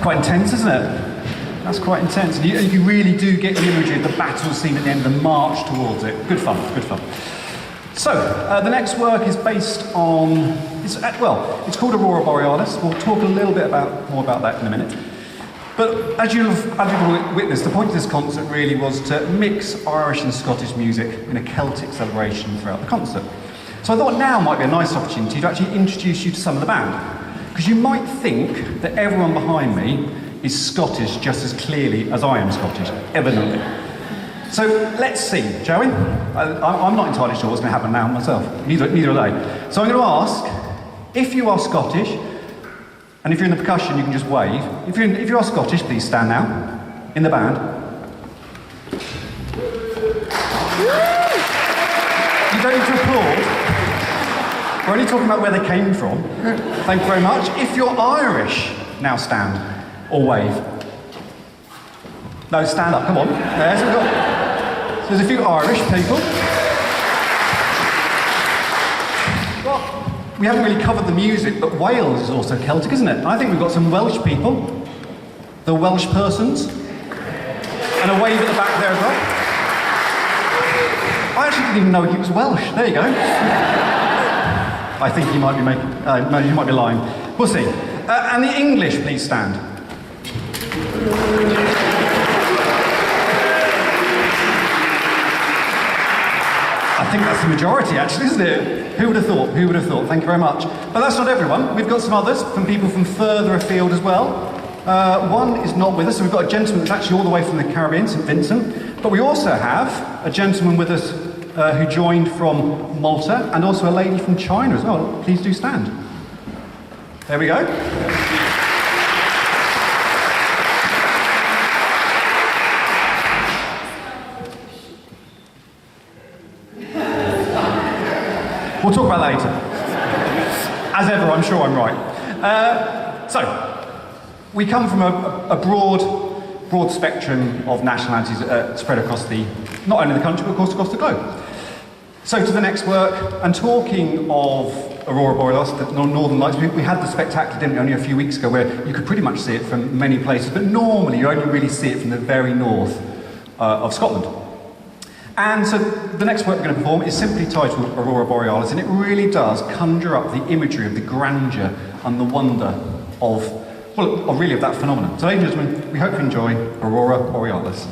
quite intense, isn't it? That's quite intense. And you really do get the imagery of the battle scene at the end, the march towards it. Good fun, good fun. So, the next work is based on, it's called Aurora Borealis. We'll talk a little bit more about that in a minute. But as you've witnessed, the point of this concert really was to mix Irish and Scottish music in a Celtic celebration throughout the concert. So I thought now might be a nice opportunity to actually introduce you to some of the band. Because you might think that everyone behind me is Scottish just as clearly as I am Scottish, evidently. So let's see, shall we? I'm not entirely sure what's going to happen now myself, neither are they. So I'm going to ask, if you are Scottish, and if you're in the percussion you can just wave. If you are Scottish, please stand now, in the band. You don't need to applaud. We're only talking about where they came from. Thank you very much. If you're Irish, now stand. Or wave. No, stand up, come on. There's a few Irish people. Well, we haven't really covered the music, but Wales is also Celtic, isn't it? I think we've got some Welsh people. The Welsh persons. And a wave at the back there as well. I actually didn't even know he was Welsh. There you go. I think he might be no, you might be lying. We'll see. And the English, please stand. I think that's the majority, actually, isn't it? Who would have thought? Who would have thought? Thank you very much. But that's not everyone. We've got some others, from people from further afield as well. One is not with us, so we've got a gentleman that's actually all the way from the Caribbean, St Vincent. But we also have a gentleman with us who joined from Malta, and also a lady from China as well. Please do stand. There we go. We'll talk about that later. As ever, I'm sure I'm right. So, we come from a broad spectrum of nationalities spread across not only the country, but of course across the globe. So to the next work, and talking of Aurora Borealis, the Northern Lights, we had the spectacular, didn't we, only a few weeks ago, where you could pretty much see it from many places, but normally you only really see it from the very north of Scotland. And so the next work we're going to perform is simply titled Aurora Borealis, and it really does conjure up the imagery of the grandeur and the wonder of that phenomenon. So ladies and gentlemen, we hope you enjoy Aurora Borealis.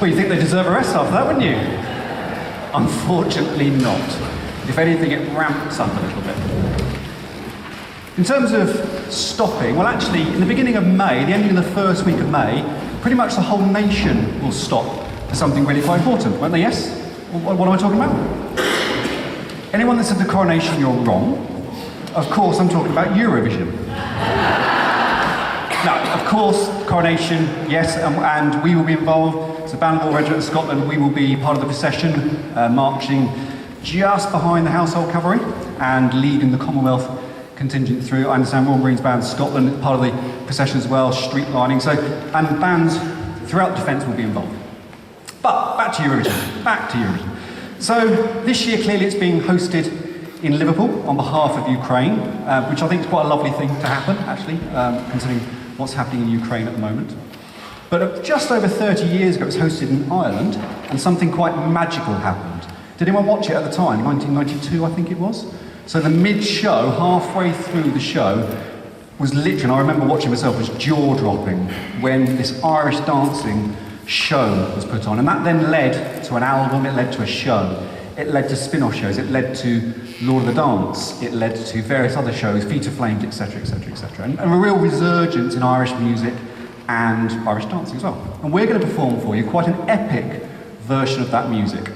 Well, you think they deserve a rest after that, wouldn't you? Unfortunately not. If anything, it ramps up a little bit. In terms of stopping, well actually, in the beginning of May, the ending of the first week of May, pretty much the whole nation will stop for something really quite important, won't they? Yes? What am I talking about? Anyone that said the coronation, you're wrong. Of course, I'm talking about Eurovision. Now, of course, coronation, yes, and we will be involved. So Band of Regiment of Scotland, we will be part of the procession, marching just behind the household cavalry and leading the Commonwealth contingent through. I understand Royal Marines Band Scotland, part of the procession as well, street lining. So, and bands throughout the defence will be involved. But back to Eurovision. So this year, clearly, it's being hosted in Liverpool on behalf of Ukraine, which I think is quite a lovely thing to happen, actually, considering what's happening in Ukraine at the moment. But just over 30 years ago, it was hosted in Ireland, and something quite magical happened. Did anyone watch it at the time? 1992, I think it was. So the mid-show, halfway through the show, was literally, and I remember watching myself, was jaw-dropping when this Irish dancing show was put on. And that then led to an album, it led to a show, it led to spin-off shows, it led to Lord of the Dance, it led to various other shows, Feet of Flames, etc., etc., etc. And a real resurgence in Irish music and Irish dancing as well. And we're going to perform for you quite an epic version of that music,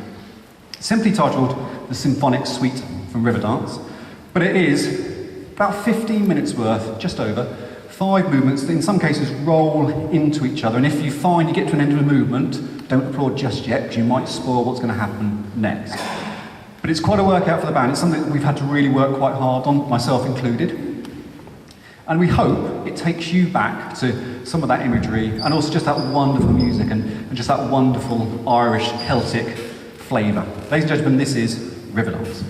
simply titled The Symphonic Suite from Riverdance, but it is about 15 minutes worth, just over, 5 movements that in some cases roll into each other, and if you find you get to an end of a movement, don't applaud just yet, because you might spoil what's going to happen next. But it's quite a workout for the band. It's something that we've had to really work quite hard on, myself included. And we hope it takes you back to some of that imagery, and also just that wonderful music, and just that wonderful Irish Celtic flavour. Ladies and gentlemen, this is Riverdance.